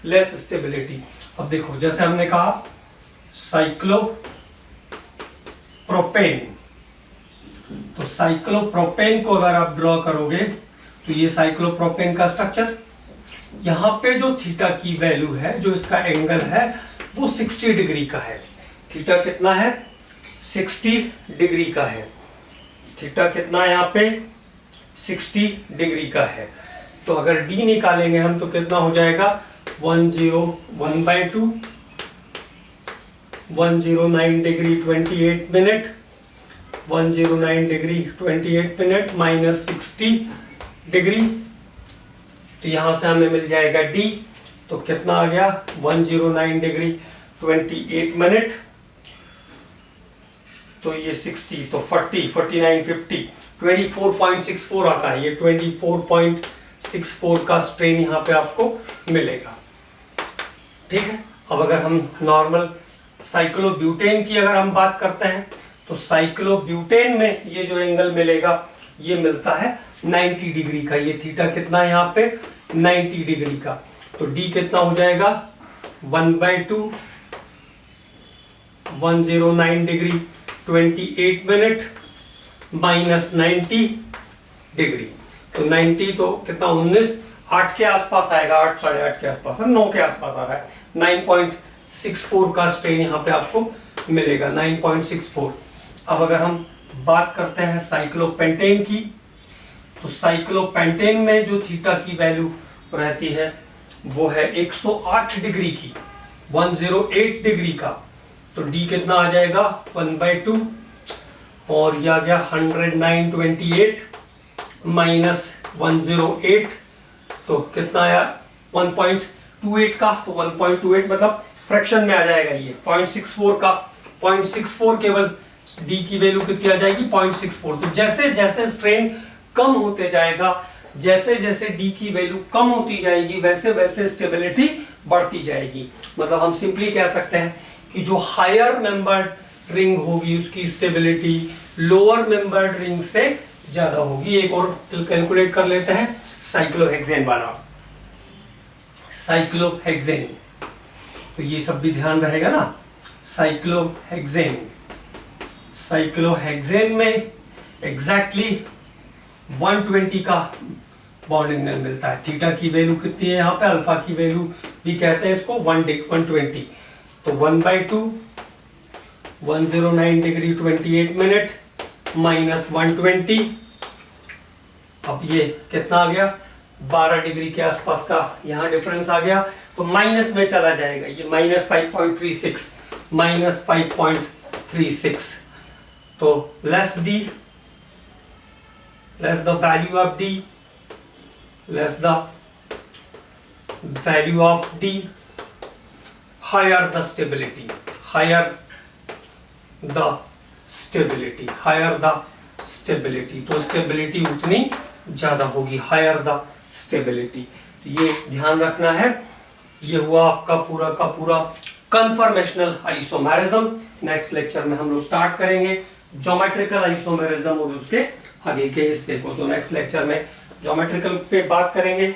less stability. अब देखो जैसे हमने कहा साइक्लोप्रोपेन, तो साइक्लोप्रोपेन को अगर आप ड्रॉ करोगे तो ये साइक्लोप्रोपेन का स्ट्रक्चर, यहां पे जो थीटा की वैल्यू है, जो इसका एंगल है वो 60 डिग्री का है। थीटा कितना है? 60 डिग्री का है। थीटा कितना है यहाँ पे? 60 डिग्री का है। तो अगर डी निकालेंगे हम तो कितना हो जाएगा? 101/2, 109 degree 28 minute, 109 degree 28 minute minus 60 degree, तो यहां से हमें मिल जाएगा डी। तो कितना आ गया? 109 डिग्री 28 मिनट, तो ये 60, तो 40, 49, 50, 24.64 आता है। ये 24.64 का स्ट्रेन यहाँ पे आपको मिलेगा। ठीक है। अब अगर हम नॉर्मल साइक्लोब्यूटेन की अगर हम बात करते हैं तो साइक्लोब्यूटेन में ये जो एंगल मिलेगा ये मिलता है 90 डिग्री का। ये थीटा कितना है यहाँ पे? 90 डिग्री का। तो डी कितना हो जाएगा? 1/2, 109 डिग्री 28 मिनट माइनस 90 डिग्री, तो 90 तो कितना? 19, 8 के आसपास आएगा, 8 साढ़े 8 के आसपास, 9 के आसपास आ रहा है। 9.64 का स्ट्रेन यहाँ पे आपको मिलेगा, 9.64। अब अगर हम बात करते हैं साइक्लोपेंटेन की, तो साइक्लोपेंटेन में जो थीटा की वैल्यू रहती है वो है 108 डिग्री की, 108 डिग्री का। तो डी कितना आ जाएगा? 1/2, और यह आ गया 109/28 माइनस 108, तो कितना आया? 1.28 का, तो 1.28 मतलब फ्रैक्शन में आ जाएगा ये 0.64 का। 0.64 केवल डी की वैल्यू कितनी आ जाएगी? 0.64। तो जैसे जैसे स्ट्रेन कम होते जाएगा, जैसे जैसे डी की वैल्यू कम होती जाएगी, वैसे वैसे स्टेबिलिटी बढ़ती जाएगी। मतलब हम सिंपली कह सकते हैं कि जो हायर मेंबर्ड रिंग होगी उसकी स्टेबिलिटी लोअर मेंबर्ड रिंग से ज्यादा होगी। एक और कैलकुलेट कर लेते हैं, साइक्लोहेक्सेन वाला। साइक्लोहेक्सेन, तो ये सब भी ध्यान रहेगा ना। साइक्लोहेक्सेन, साइक्लोहेक्सेन में एग्जैक्टली 120 का बॉन्डिंग एंगल मिलता है। थीटा की वैल्यू कितनी है यहाँ पे? अल्फा की वैल्यू भी कहते हैं इसको 120, तो 1/2, 109 डिग्री 28 मिनट माइनस 120। अब ये कितना आ गया? 12 डिग्री के आसपास का यहाँ डिफरेंस आ गया, तो माइनस में चला जाएगा। ये -5.36, -5.36। तो less D, less the value of D, less the value of D, higher the stability, higher the stability, higher the stability. तो स्टेबिलिटी उतनी ज्यादा होगी, हायर द स्टेबिलिटी। ये ध्यान रखना है। ये हुआ आपका पूरा का पूरा कन्फर्मेशनल आइसोमेरिज्म। नेक्स्ट लेक्चर में हम लोग स्टार्ट करेंगे ज्योमेट्रिकल आइसोमेरिज्म और उसके आगे के हिस्से को। तो नेक्स्ट लेक्चर में ज्योमेट्रिकल पे बात करेंगे।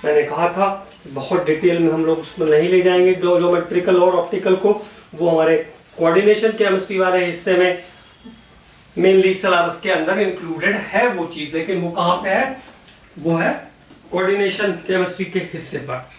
मैंने कहा था बहुत डिटेल में हम लोग उसमें नहीं ले जाएंगे ज्योमेट्रिकल और ऑप्टिकल को, वो हमारे कोऑर्डिनेशन केमिस्ट्री वाले हिस्से में मेनली सिलेबस के अंदर इंक्लूडेड है वो चीज, लेकिन वो कहाँ पे है? वो है कोऑर्डिनेशन केमिस्ट्री के हिस्से पर।